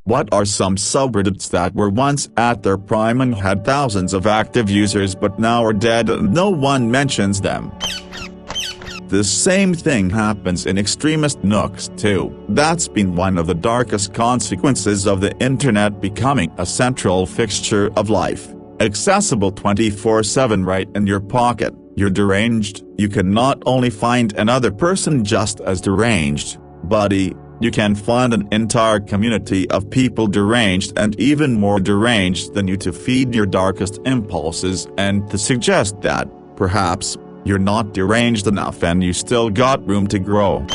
What are some subreddits that were once at their prime and had thousands of active users but now are dead and no one mentions them? The same thing happens in extremist nooks too. That's been one of the darkest consequences of the internet becoming a central fixture of life, accessible 24/7 right in your pocket. You're deranged. You can not only find another person just as deranged, buddy, you can find an entire community of people deranged and even more deranged than you to feed your darkest impulses and to suggest that, perhaps, you're not deranged enough and you still got room to grow.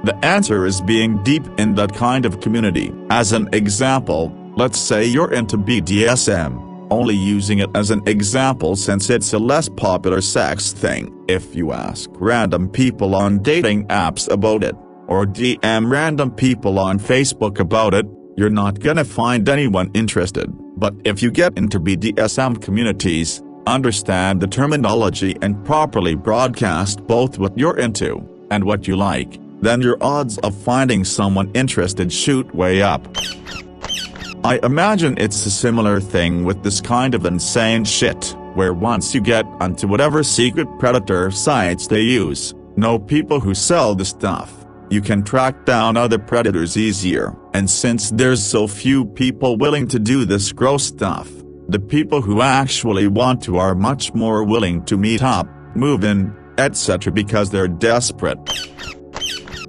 The answer is being deep in that kind of community. As an example, let's say you're into BDSM, only using it as an example since it's a less popular sex thing. If you ask random people on dating apps about it, or DM random people on Facebook about it, you're not gonna find anyone interested. But if you get into BDSM communities, understand the terminology and properly broadcast both what you're into and what you like, then your odds of finding someone interested shoot way up. I imagine it's a similar thing with this kind of insane shit, where once you get onto whatever secret predator sites they use, know people who sell the stuff, you can track down other predators easier, and since there's so few people willing to do this gross stuff, the people who actually want to are much more willing to meet up, move in, etc. because they're desperate.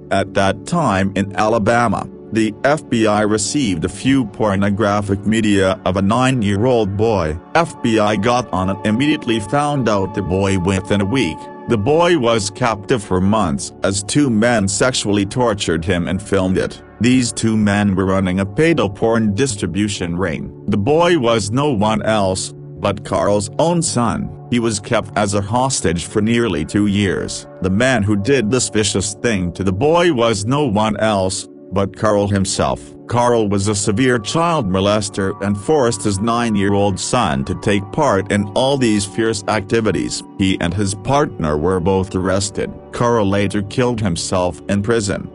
At that time in Alabama, the FBI received a few pornographic media of a 9-year-old boy. FBI got on it, immediately found out the boy within a week. The boy was captive for months as 2 men sexually tortured him and filmed it. These 2 men were running a pedo porn distribution ring. The boy was no one else but Carl's own son. He was kept as a hostage for nearly 2 years. The man who did this vicious thing to the boy was no one else but Carl himself. Carl was a severe child molester and forced his 9-year-old son to take part in all these fierce activities. He and his partner were both arrested. Carl later killed himself in prison.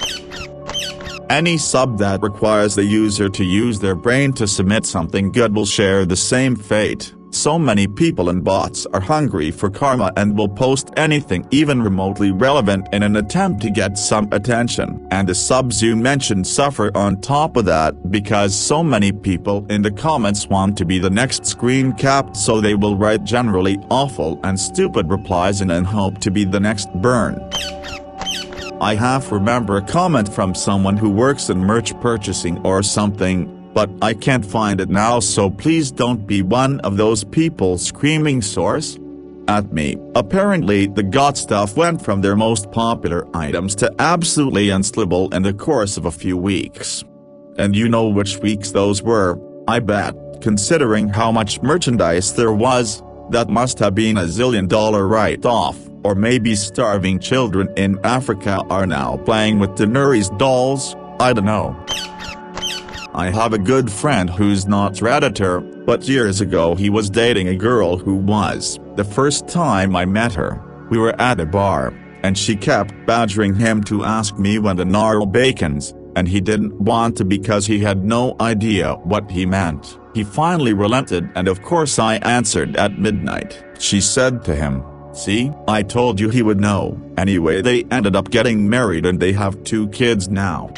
Any sub that requires the user to use their brain to submit something good will share the same fate. So many people and bots are hungry for karma and will post anything even remotely relevant in an attempt to get some attention. And the subs you mentioned suffer on top of that because so many people in the comments want to be the next screen capped, so they will write generally awful and stupid replies and then hope to be the next burn. I half remember a comment from someone who works in merch purchasing or something, but I can't find it now, so please don't be one of those people screaming source at me. Apparently the got stuff went from their most popular items to absolutely unsellable in the course of a few weeks. And you know which weeks those were, I bet, considering how much merchandise there was. That must have been a $1 zillion write-off, or maybe starving children in Africa are now playing with Daenerys dolls, I don't know. I have a good friend who's not Redditor, but years ago he was dating a girl who was. The first time I met her, we were at a bar, and she kept badgering him to ask me when the gnarl bacons, and he didn't want to because he had no idea what he meant. He finally relented and of course I answered at midnight. She said to him, "See, I told you he would know." Anyway, they ended up getting married and they have 2 kids now.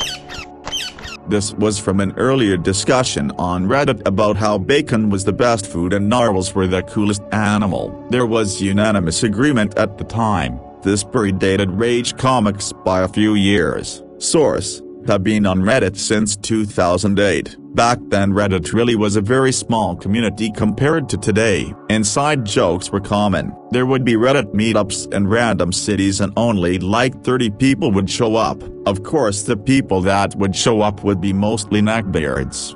This was from an earlier discussion on Reddit about how bacon was the best food and narwhals were the coolest animal. There was unanimous agreement at the time. This predated Rage Comics by a few years. Source: have been on Reddit since 2008. Back then Reddit really was a very small community compared to today. Inside jokes were common. There would be Reddit meetups in random cities and only like 30 people would show up. Of course the people that would show up would be mostly neckbeards.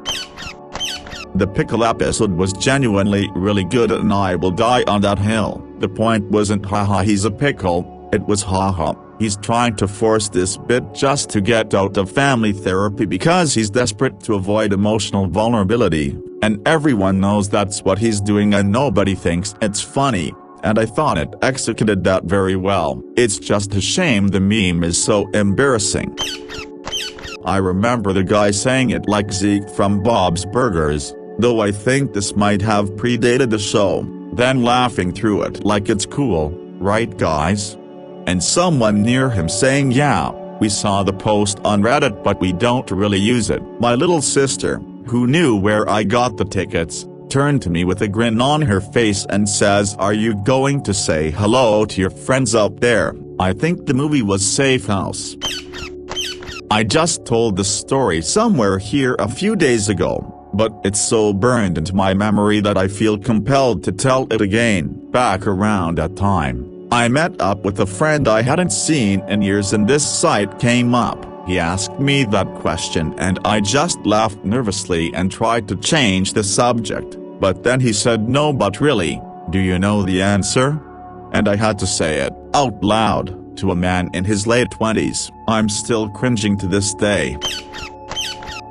The pickle episode was genuinely really good and I will die on that hill. The point wasn't haha he's a pickle, it was haha. He's trying to force this bit just to get out of family therapy because he's desperate to avoid emotional vulnerability, and everyone knows that's what he's doing and nobody thinks it's funny, and I thought it executed that very well. It's just a shame the meme is so embarrassing. I remember the guy saying it like Zeke from Bob's Burgers, though I think this might have predated the show, then laughing through it like it's cool, right guys? And someone near him saying yeah, we saw the post on Reddit but we don't really use it. My little sister, who knew where I got the tickets, turned to me with a grin on her face and says, "Are you going to say hello to your friends out there?" I think the movie was Safe House. I just told the story somewhere here a few days ago, but it's so burned into my memory that I feel compelled to tell it again. Back around that time, I met up with a friend I hadn't seen in years and this site came up. He asked me that question and I just laughed nervously and tried to change the subject, but then he said, "No, but really, do you know the answer?" And I had to say it out loud to a man in his late 20s. I'm still cringing to this day.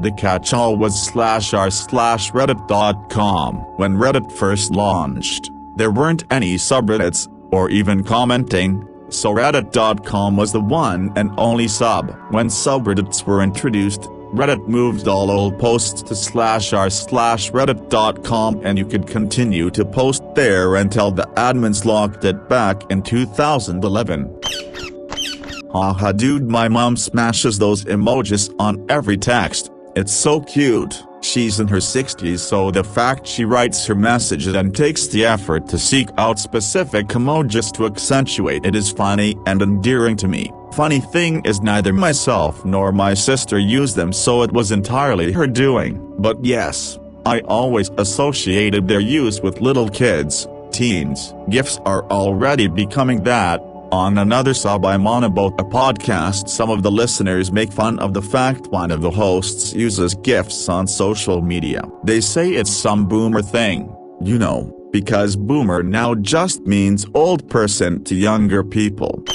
The catch-all was /r/reddit.com. When Reddit first launched, there weren't any subreddits, or even commenting, so reddit.com was the one and only sub. When subreddits were introduced, Reddit moved all old posts to /r/reddit.com and you could continue to post there until the admins locked it back in 2011. Haha dude, my mom smashes those emojis on every text, it's so cute. She's in her 60s, so the fact she writes her message and takes the effort to seek out specific emojis to accentuate it is funny and endearing to me. Funny thing is neither myself nor my sister use them, so it was entirely her doing. But yes, I always associated their use with little kids, teens. GIFs are already becoming that. On another sub I'm on about a podcast, some of the listeners make fun of the fact one of the hosts uses GIFs on social media. They say it's some boomer thing, you know, because boomer now just means old person to younger people.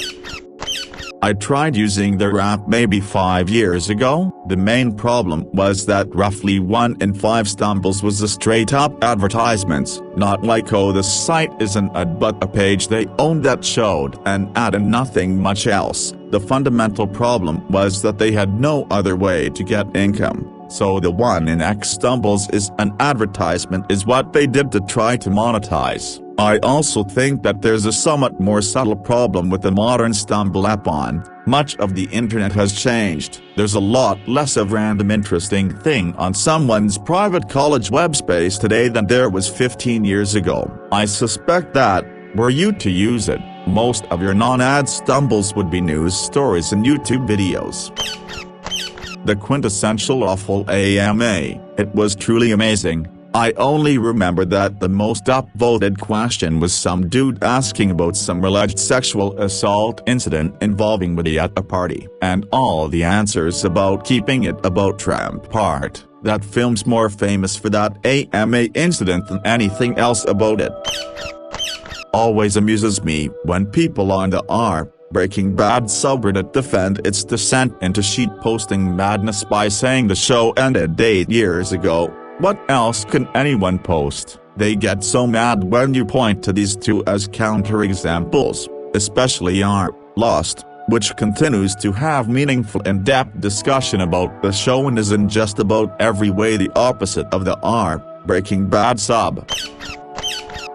I tried using their app maybe 5 years ago. The main problem was that roughly 1 in 5 stumbles was a straight-up advertisements, not like oh this site is an ad but a page they own that showed an ad and nothing much else. The fundamental problem was that they had no other way to get income, so the 1 in X stumbles is an advertisement is what they did to try to monetize. I also think that there's a somewhat more subtle problem with the modern stumble app on. Much of the internet has changed. There's a lot less of random interesting thing on someone's private college web space today than there was 15 years ago. I suspect that, were you to use it, most of your non-ad stumbles would be news stories and YouTube videos. The quintessential awful AMA, it was truly amazing. I only remember that the most upvoted question was some dude asking about some alleged sexual assault incident involving Woody at a party, and all the answers about keeping it about Trump part. That film's more famous for that AMA incident than anything else about it. Always amuses me when people on the Breaking Bad subreddit defend its descent into sheet-posting madness by saying the show ended 8 years ago. What else can anyone post? They get so mad when you point to these two as counterexamples, especially Lost, which continues to have meaningful in-depth discussion about the show and isn't just about every way the opposite of the Breaking Bad sub.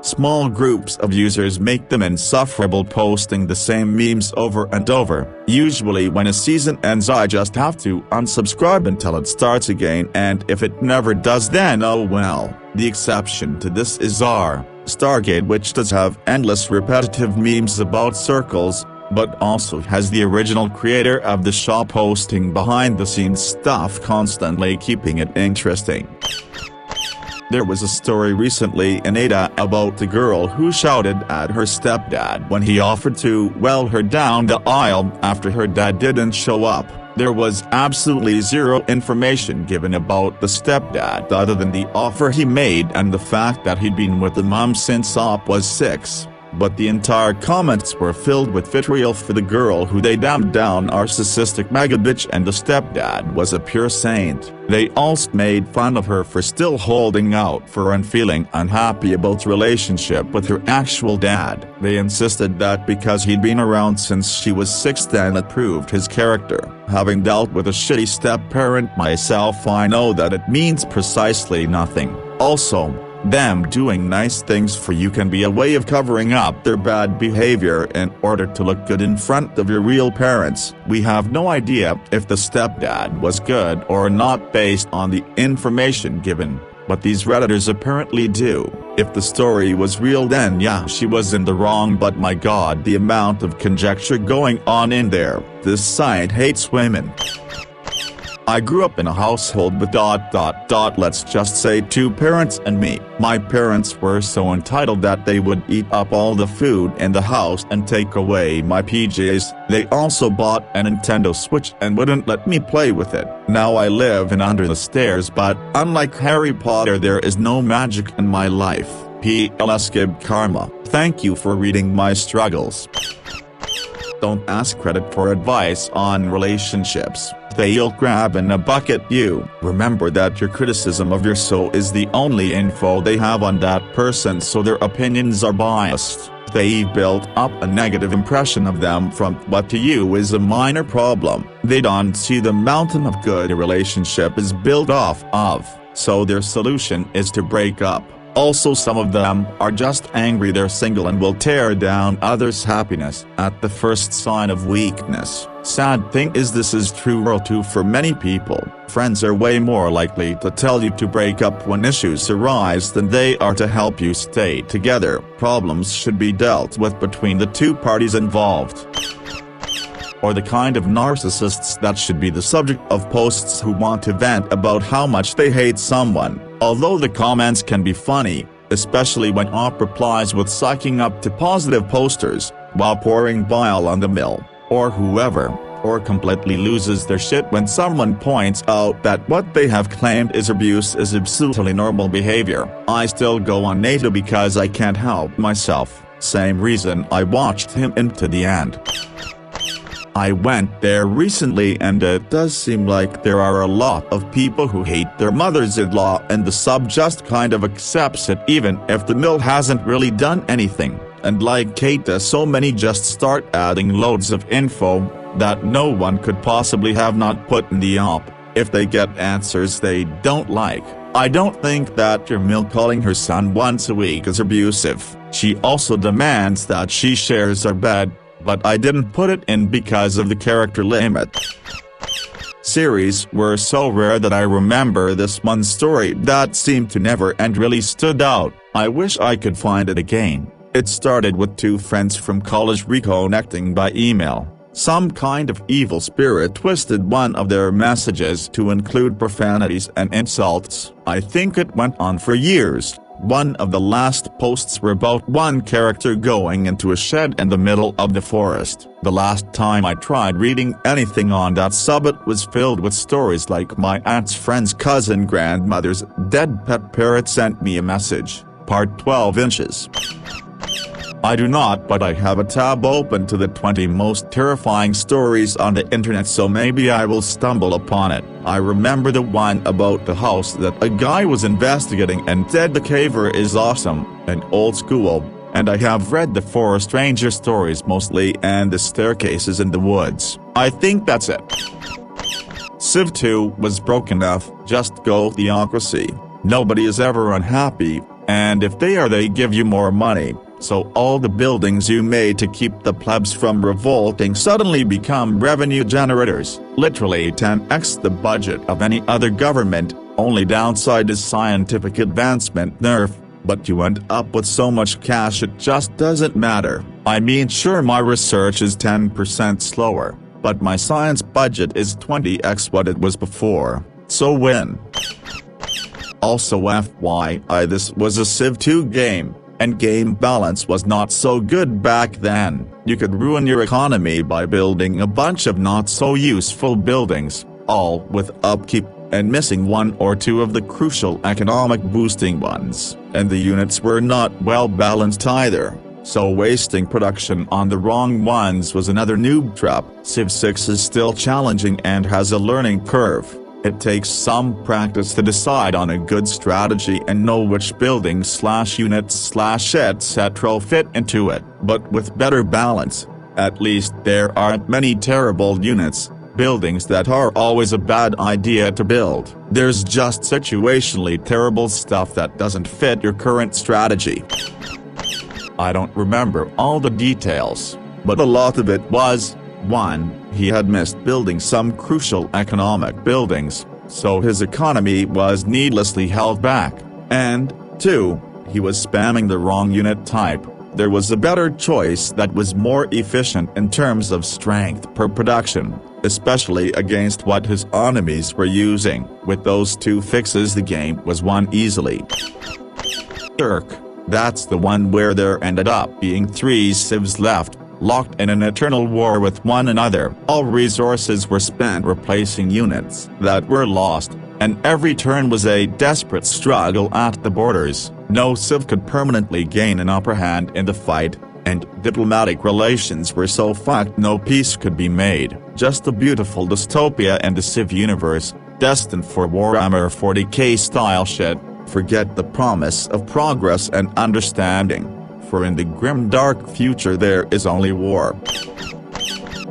Small groups of users make them insufferable posting the same memes over and over. Usually when a season ends I just have to unsubscribe until it starts again, and if it never does then oh well. The exception to this is Stargate, which does have endless repetitive memes about circles, but also has the original creator of the show posting behind-the-scenes stuff constantly keeping it interesting. There was a story recently in Ada about the girl who shouted at her stepdad when he offered to well her down the aisle after her dad didn't show up. There was absolutely zero information given about the stepdad other than the offer he made and the fact that he'd been with the mom since Op was 6. but the entire comments were filled with vitriol for the girl who they damned down narcissistic mega bitch, and the stepdad was a pure saint. They also made fun of her for still holding out for and feeling unhappy about relationship with her actual dad. They insisted that because he'd been around since she was 6 then it proved his character. Having dealt with a shitty step-parent myself, I know that it means precisely nothing. Also, them doing nice things for you can be a way of covering up their bad behavior in order to look good in front of your real parents. We have no idea if the stepdad was good or not based on the information given, but these Redditors apparently do. If the story was real, then yeah, she was in the wrong, but my god, the amount of conjecture going on in there. This site hates women. I grew up in a household with let's just say 2 parents and me. My parents were so entitled that they would eat up all the food in the house and take away my PJs. They also bought a Nintendo Switch and wouldn't let me play with it. Now I live in under the stairs, but unlike Harry Potter, there is no magic in my life. PLS Gib Karma. Thank you for reading my struggles. Don't ask Reddit for advice on relationships. They'll grab in a bucket you. Remember that your criticism of your soul is the only info they have on that person, so their opinions are biased. They've built up a negative impression of them from what to you is a minor problem. They don't see the mountain of good a relationship is built off of, so their solution is to break up. Also, some of them are just angry they're single and will tear down others' happiness at the first sign of weakness. Sad thing is, this is true too for many people. Friends are way more likely to tell you to break up when issues arise than they are to help you stay together. Problems should be dealt with between the 2 parties involved. Or the kind of narcissists that should be the subject of posts who want to vent about how much they hate someone. Although the comments can be funny, especially when op replies with sucking up to positive posters, while pouring bile on the mill, or whoever, or completely loses their shit when someone points out that what they have claimed is abuse is absolutely normal behavior. I still go on NATO because I can't help myself. Same reason I watched him into the end. I went there recently and it does seem like there are a lot of people who hate their mothers-in-law, and the sub just kind of accepts it even if the mill hasn't really done anything, and like Kata, so many just start adding loads of info that no one could possibly have not put in the op, if they get answers they don't like. I don't think that your mill calling her son once a week is abusive. She also demands that she shares our bed, but I didn't put it in because of the character limit. Series were so rare that I remember this one story that seemed to never end really stood out. I wish I could find it again. It started with 2 friends from college reconnecting by email. Some kind of evil spirit twisted one of their messages to include profanities and insults. I think it went on for years. One of the last posts were about one character going into a shed in the middle of the forest. The last time I tried reading anything on that sub, it was filled with stories like my aunt's friend's cousin grandmother's dead pet parrot sent me a message, part 12 inches. I do not, but I have a tab open to the 20 most terrifying stories on the internet, so maybe I will stumble upon it. I remember the one about the house that a guy was investigating and said the caver is awesome and old school, and I have read the Forest Ranger stories mostly and the staircases in the woods. I think that's it. Civ 2 was broke enough, just go theocracy. Nobody is ever unhappy, and if they are, they give you more money. So all the buildings you made to keep the plebs from revolting suddenly become revenue generators, literally 10x the budget of any other government. Only downside is scientific advancement nerf, but you end up with so much cash it just doesn't matter. I mean, sure, my research is 10% slower, but my science budget is 20x what it was before, so win. Also FYI, this was a Civ 2 game. And game balance was not so good back then. You could ruin your economy by building a bunch of not so useful buildings, all with upkeep, and missing 1 or 2 of the crucial economic boosting ones, and the units were not well balanced either. so wasting production on the wrong ones was another noob trap. Civ 6 is still challenging and has a learning curve. It takes some practice to decide on a good strategy and know which buildings/units/etc. fit into it, but with better balance, at least there aren't many terrible units. Buildings that are always a bad idea to build. There's just situationally terrible stuff that doesn't fit your current strategy. I don't remember all the details, but a lot of it was, 1. He had missed building some crucial economic buildings, so his economy was needlessly held back, and 2. He was spamming the wrong unit type. There was a better choice that was more efficient in terms of strength per production, especially against what his enemies were using. With those two fixes the game was won easily. That's the one where there ended up being 3 civs left, locked in an eternal war with one another. All resources were spent replacing units that were lost, and every turn was a desperate struggle at the borders. No civ could permanently gain an upper hand in the fight, and diplomatic relations were so fucked no peace could be made. Just a beautiful dystopia and a civ universe, destined for Warhammer 40k style shit. Forget the promise of progress and understanding, for in the grim dark future there is only war.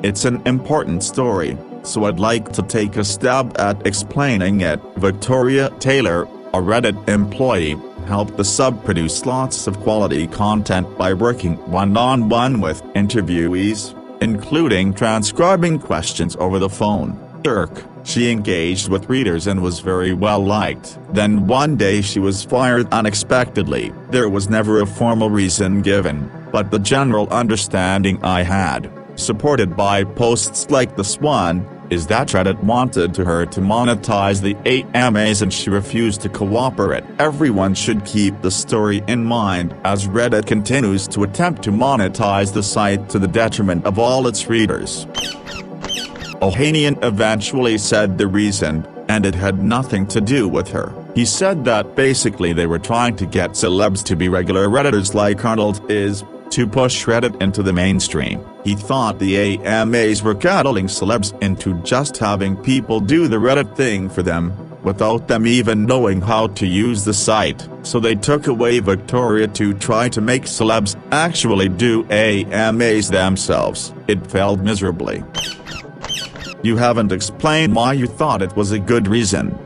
It's an important story, so I'd like to take a stab at explaining it. Victoria Taylor, a Reddit employee, helped the sub produce lots of quality content by working one-on-one with interviewees, including transcribing questions over the phone. She engaged with readers and was very well liked. Then one day she was fired unexpectedly. There was never a formal reason given, but the general understanding I had, supported by posts like this one, is that Reddit wanted her to monetize the AMAs and she refused to cooperate. Everyone should keep the story in mind as Reddit continues to attempt to monetize the site to the detriment of all its readers. Ohanian eventually said the reason, and it had nothing to do with her. He said that basically they were trying to get celebs to be regular Redditors like Arnold is, to push Reddit into the mainstream. He thought the AMAs were coddling celebs into just having people do the Reddit thing for them, without them even knowing how to use the site. So they took away Victoria to try to make celebs actually do AMAs themselves. It failed miserably. You haven't explained why you thought it was a good reason.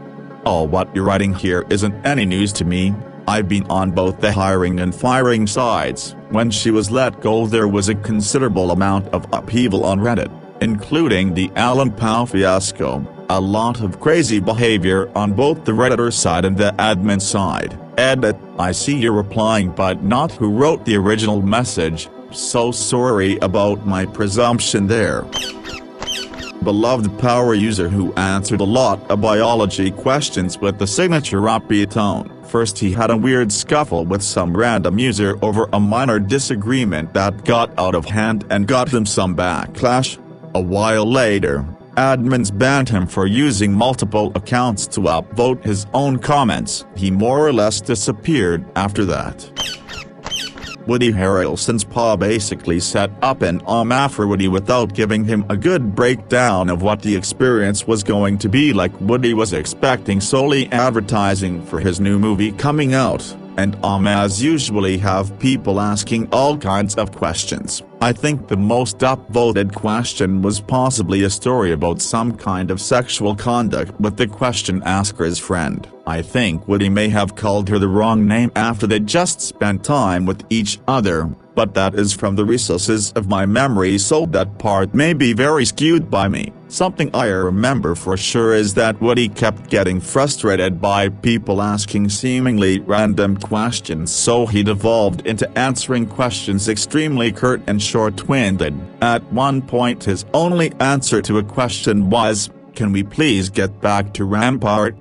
Oh, what you're writing here isn't any news to me. I've been on both the hiring and firing sides. When she was let go there was a considerable amount of upheaval on Reddit, including the Alan Powell fiasco, a lot of crazy behavior on both the Redditor side and the admin side. Edit, I see you're replying but not who wrote the original message, so sorry about my presumption there. Beloved power user who answered a lot of biology questions with the signature upbeat tone. First he had a weird scuffle with some random user over a minor disagreement that got out of hand and got him some backlash. A while later, admins banned him for using multiple accounts to upvote his own comments. He more or less disappeared after that. Woody Harrelson's pa basically set up an for Woody without giving him a good breakdown of what the experience was going to be like. Woody was expecting solely advertising for his new movie coming out, and as usually have people asking all kinds of questions. I think the most upvoted question was possibly a story about some kind of sexual conduct with the question asker's friend. I think Woody may have called her the wrong name after they just spent time with each other, but that is from the recesses of my memory so that part may be very skewed by me. Something I remember for sure is that Woody kept getting frustrated by people asking seemingly random questions, so he devolved into answering questions extremely curt and short-winded. At one point his only answer to a question was, "Can we please get back to Rampart?"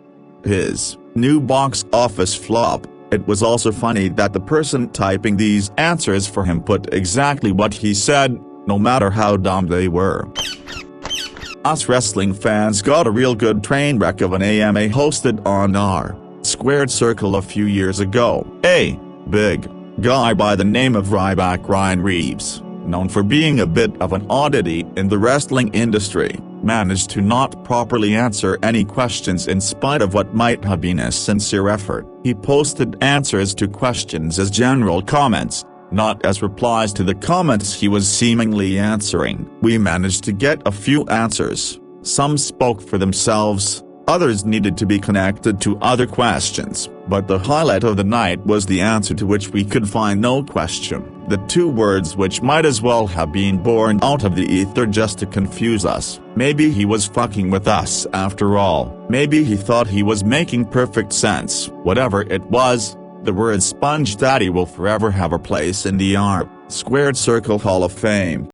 His new box office flop. It was also funny that the person typing these answers for him put exactly what he said, no matter how dumb they were. Us wrestling fans got a real good train wreck of an AMA hosted on r/Circle a few years ago. A big guy by the name of Ryback Ryan Reeves, known for being a bit of an oddity in the wrestling industry, managed to not properly answer any questions in spite of what might have been a sincere effort. He posted answers to questions as general comments, not as replies to the comments he was seemingly answering. We managed to get a few answers. Some spoke for themselves, others needed to be connected to other questions, but the highlight of the night was the answer to which we could find no question. The two words which might as well have been born out of the ether just to confuse us. Maybe he was fucking with us after all. Maybe he thought he was making perfect sense. Whatever it was, the word Sponge Daddy will forever have a place in the R² Circle Hall of Fame.